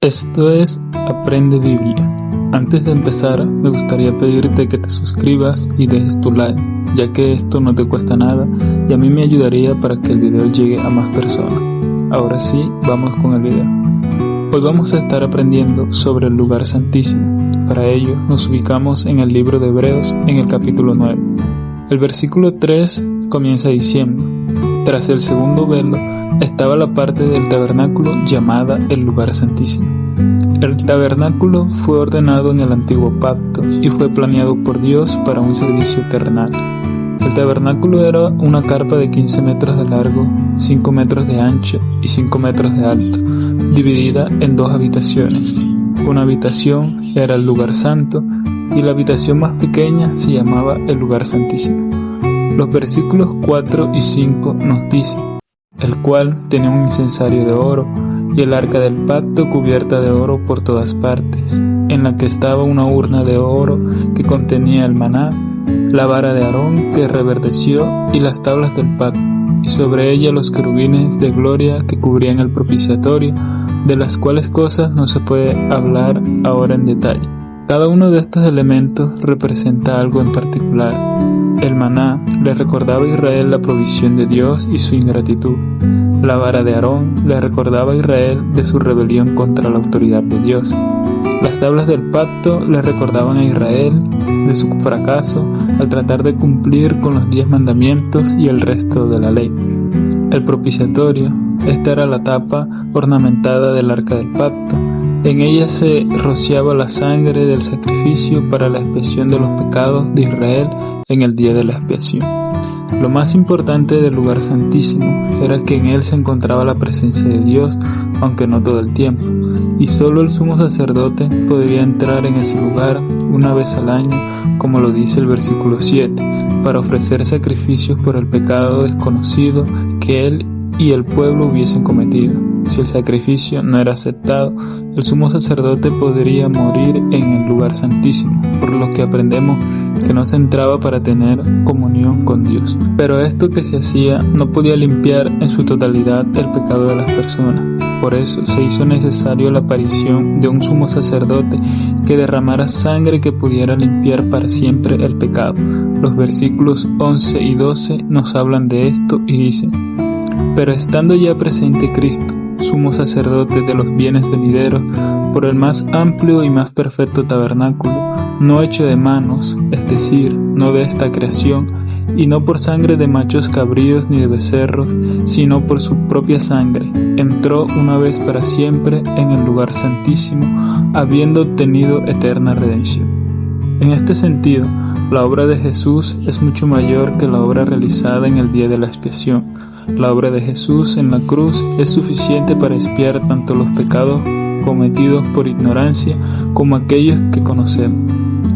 Esto es Aprende Biblia. Antes de empezar, me gustaría pedirte que te suscribas y dejes tu like, ya que esto no te cuesta nada y a mí me ayudaría para que el video llegue a más personas. Ahora sí, vamos con el video. Hoy vamos a estar aprendiendo sobre el lugar santísimo. Para ello, nos ubicamos en el libro de Hebreos en el capítulo 9. El versículo 3 comienza diciendo: tras el segundo velo estaba la parte del tabernáculo llamada el lugar santísimo. El tabernáculo fue ordenado en el antiguo pacto y fue planeado por Dios para un servicio terrenal. El tabernáculo era una carpa de 15 metros de largo, 5 metros de ancho y 5 metros de alto, dividida en dos habitaciones. Una habitación era el lugar santo y la habitación más pequeña se llamaba el lugar santísimo. Los versículos 4 y 5 nos dicen: el cual tenía un incensario de oro y el arca del pacto cubierta de oro por todas partes, en la que estaba una urna de oro que contenía el maná, la vara de Aarón que reverdeció y las tablas del pacto, y sobre ella los querubines de gloria que cubrían el propiciatorio, de las cuales cosas no se puede hablar ahora en detalle. Cada uno de estos elementos representa algo en particular. El maná le recordaba a Israel la provisión de Dios y su ingratitud. La vara de Aarón le recordaba a Israel de su rebelión contra la autoridad de Dios. Las tablas del pacto le recordaban a Israel de su fracaso al tratar de cumplir con los 10 mandamientos y el resto de la ley. El propiciatorio, esta era la tapa ornamentada del arca del pacto. En ella se rociaba la sangre del sacrificio para la expiación de los pecados de Israel en el día de la expiación. Lo más importante del lugar santísimo era que en él se encontraba la presencia de Dios, aunque no todo el tiempo, y solo el sumo sacerdote podría entrar en ese lugar una vez al año, como lo dice el versículo 7, para ofrecer sacrificios por el pecado desconocido que él y el pueblo hubiesen cometido. Si el sacrificio no era aceptado, el sumo sacerdote podría morir en el lugar santísimo, por lo que aprendemos que no se entraba para tener comunión con Dios. Pero esto que se hacía no podía limpiar en su totalidad el pecado de las personas. Por eso se hizo necesario la aparición de un sumo sacerdote que derramara sangre que pudiera limpiar para siempre el pecado. Los versículos 11 y 12 nos hablan de esto y dicen: pero estando ya presente Cristo, sumo sacerdote de los bienes venideros, por el más amplio y más perfecto tabernáculo, no hecho de manos, es decir, no de esta creación, y no por sangre de machos cabríos ni de becerros, sino por su propia sangre, entró una vez para siempre en el lugar santísimo, habiendo obtenido eterna redención. En este sentido, la obra de Jesús es mucho mayor que la obra realizada en el día de la expiación. La obra de Jesús en la cruz es suficiente para expiar tanto los pecados cometidos por ignorancia como aquellos que conocemos.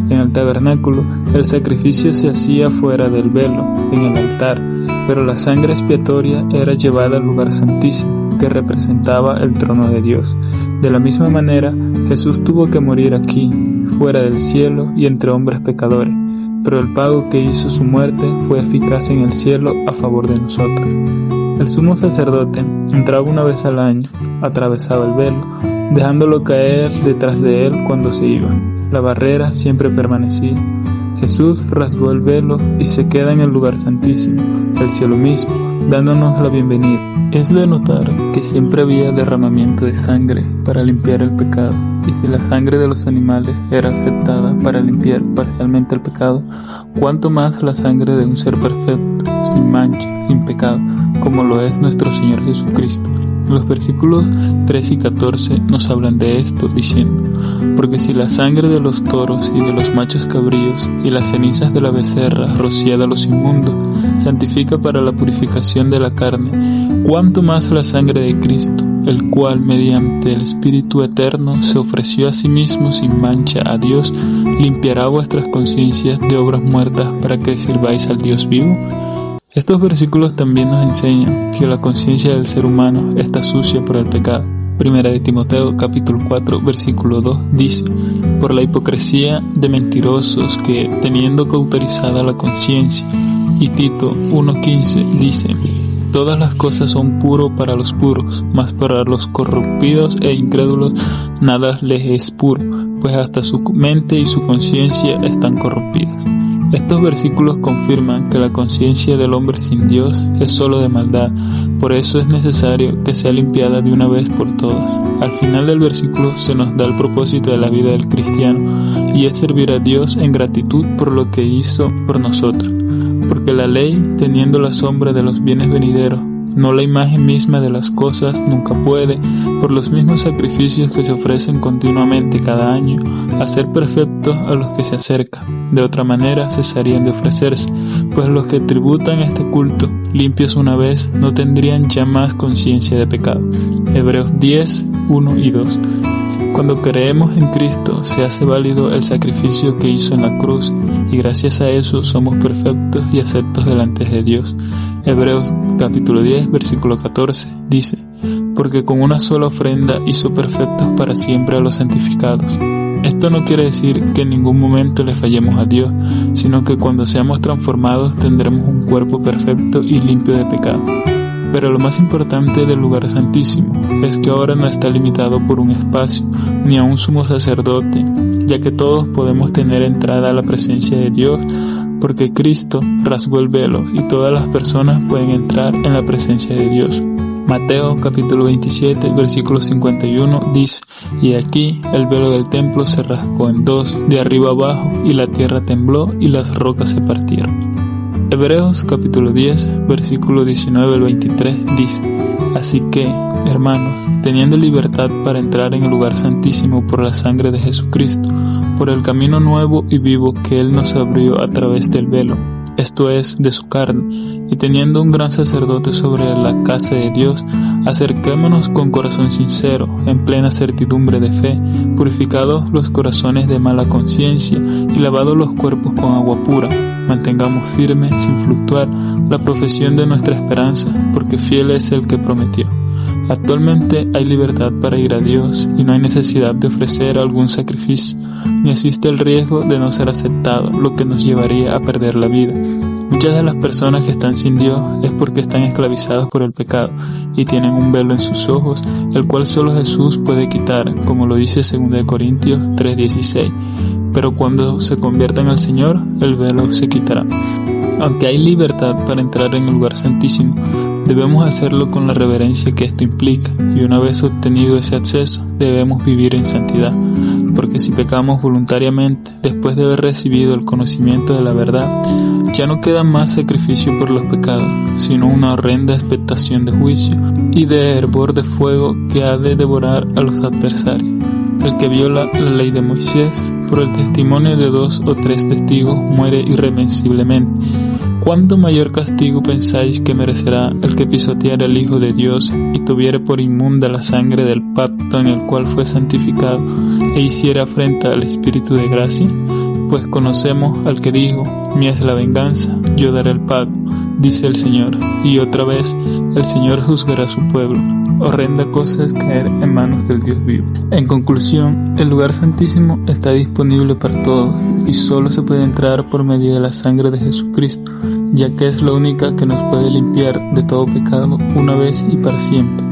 En el tabernáculo, el sacrificio se hacía fuera del velo, en el altar, pero la sangre expiatoria era llevada al lugar santísimo, que representaba el trono de Dios. De la misma manera, Jesús tuvo que morir aquí, fuera del cielo y entre hombres pecadores, pero el pago que hizo su muerte fue eficaz en el cielo a favor de nosotros. El sumo sacerdote entraba una vez al año, atravesaba el velo, dejándolo caer detrás de él cuando se iba. La barrera siempre permanecía. Jesús rasgó el velo y se queda en el lugar santísimo, el cielo mismo, dándonos la bienvenida. Es de notar que siempre había derramamiento de sangre para limpiar el pecado, y si la sangre de los animales era aceptada para limpiar parcialmente el pecado, cuánto más la sangre de un ser perfecto, sin mancha, sin pecado, como lo es nuestro Señor Jesucristo. Los versículos 3 y 14 nos hablan de esto diciendo: porque si la sangre de los toros y de los machos cabríos y las cenizas de la becerra rociada a los inmundos santifica para la purificación de la carne, cuánto más la sangre de Cristo, el cual mediante el Espíritu Eterno se ofreció a sí mismo sin mancha a Dios, limpiará vuestras conciencias de obras muertas para que sirváis al Dios vivo. Estos versículos también nos enseñan que la conciencia del ser humano está sucia por el pecado. Primera de Timoteo capítulo 4 versículo 2 dice: por la hipocresía de mentirosos que, teniendo cauterizada la conciencia. Y Tito 1:15 dice: todas las cosas son puro para los puros, mas para los corrompidos e incrédulos nada les es puro, pues hasta su mente y su conciencia están corrompidas. Estos versículos confirman que la conciencia del hombre sin Dios es solo de maldad, por eso es necesario que sea limpiada de una vez por todas. Al final del versículo se nos da el propósito de la vida del cristiano, y es servir a Dios en gratitud por lo que hizo por nosotros. Porque la ley, teniendo la sombra de los bienes venideros, no la imagen misma de las cosas, nunca puede, por los mismos sacrificios que se ofrecen continuamente cada año, hacer perfectos a los que se acercan. De otra manera cesarían de ofrecerse, pues los que tributan este culto, limpios una vez, no tendrían ya más conciencia de pecado. Hebreos 10, 1 y 2. Cuando creemos en Cristo, se hace válido el sacrificio que hizo en la cruz, y gracias a eso somos perfectos y aceptos delante de Dios. Hebreos capítulo 10, versículo 14, dice: porque con una sola ofrenda hizo perfectos para siempre a los santificados. Esto no quiere decir que en ningún momento le fallemos a Dios, sino que cuando seamos transformados tendremos un cuerpo perfecto y limpio de pecado. Pero lo más importante del lugar santísimo es que ahora no está limitado por un espacio ni a un sumo sacerdote, ya que todos podemos tener entrada a la presencia de Dios, porque Cristo rasgó el velo y todas las personas pueden entrar en la presencia de Dios. Mateo capítulo 27 versículo 51 dice: y aquí el velo del templo se rasgó en dos, de arriba abajo, y la tierra tembló y las rocas se partieron. Hebreos capítulo 10 versículo 19 al 23 dice: así que, hermanos, teniendo libertad para entrar en el lugar santísimo por la sangre de Jesucristo, por el camino nuevo y vivo que Él nos abrió a través del velo, esto es, de su carne, y teniendo un gran sacerdote sobre la casa de Dios, acerquémonos con corazón sincero, en plena certidumbre de fe, purificados los corazones de mala conciencia y lavados los cuerpos con agua pura. Mantengamos firme, sin fluctuar, la profesión de nuestra esperanza, porque fiel es el que prometió. Actualmente hay libertad para ir a Dios y no hay necesidad de ofrecer algún sacrificio, ni existe el riesgo de no ser aceptado, lo que nos llevaría a perder la vida. Muchas de las personas que están sin Dios es porque están esclavizadas por el pecado y tienen un velo en sus ojos, el cual solo Jesús puede quitar, como lo dice 2 Corintios 3:16. Pero cuando se conviertan al Señor, el velo se quitará. Aunque hay libertad para entrar en el lugar santísimo, debemos hacerlo con la reverencia que esto implica, y una vez obtenido ese acceso, debemos vivir en santidad, porque si pecamos voluntariamente, después de haber recibido el conocimiento de la verdad, ya no queda más sacrificio por los pecados, sino una horrenda expectación de juicio y de hervor de fuego que ha de devorar a los adversarios. El que viola la ley de Moisés, por el testimonio de 2 o 3 testigos, muere irremisiblemente. ¿Cuánto mayor castigo pensáis que merecerá el que pisoteare al Hijo de Dios y tuviere por inmunda la sangre del pacto en el cual fue santificado e hiciera afrenta al Espíritu de gracia? Pues conocemos al que dijo: mía es la venganza, yo daré el pago, dice el Señor. Y otra vez, el Señor juzgará a su pueblo. Horrenda cosa es caer en manos del Dios vivo. En conclusión, el lugar santísimo está disponible para todos y solo se puede entrar por medio de la sangre de Jesucristo, ya que es la única que nos puede limpiar de todo pecado una vez y para siempre.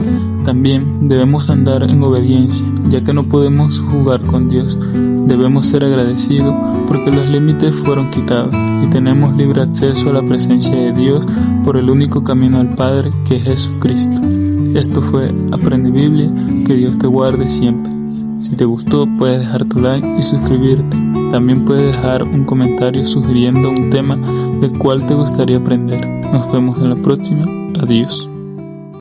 También debemos andar en obediencia, ya que no podemos jugar con Dios. Debemos ser agradecidos porque los límites fueron quitados y tenemos libre acceso a la presencia de Dios por el único camino al Padre, que es Jesucristo. Esto fue Aprende Biblia, que Dios te guarde siempre. Si te gustó, puedes dejar tu like y suscribirte. También puedes dejar un comentario sugiriendo un tema del cual te gustaría aprender. Nos vemos en la próxima. Adiós.